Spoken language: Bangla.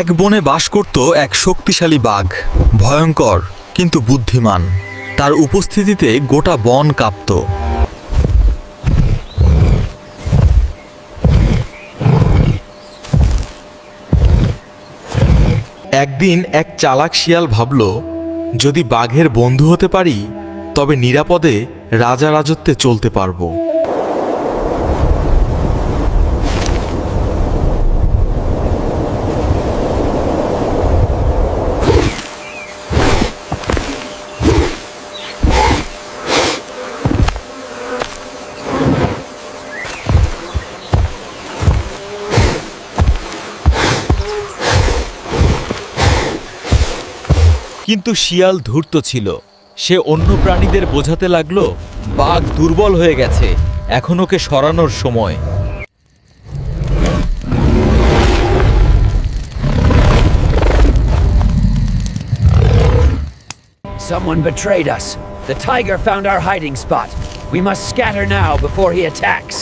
এক বনে বাস করত এক শক্তিশালী বাঘ, ভয়ঙ্কর কিন্তু বুদ্ধিমান। তার উপস্থিতিতে গোটা বন কাঁপত। একদিন এক চালাক শিয়াল ভাবল, যদি বাঘের বন্ধু হতে পারি তবে নিরাপদে রাজা রাজত্বে চলতে পারবো। কিন্তু শিয়াল ধূর্ত ছিল। সে অন্য প্রাণীদের বোঝাতে লাগলো, বাঘ দুর্বল হয়ে গেছে, এখন ওকে সরানোর সময়। Someone betrayed us. The tiger found our hiding spot. We must scatter now before he attacks.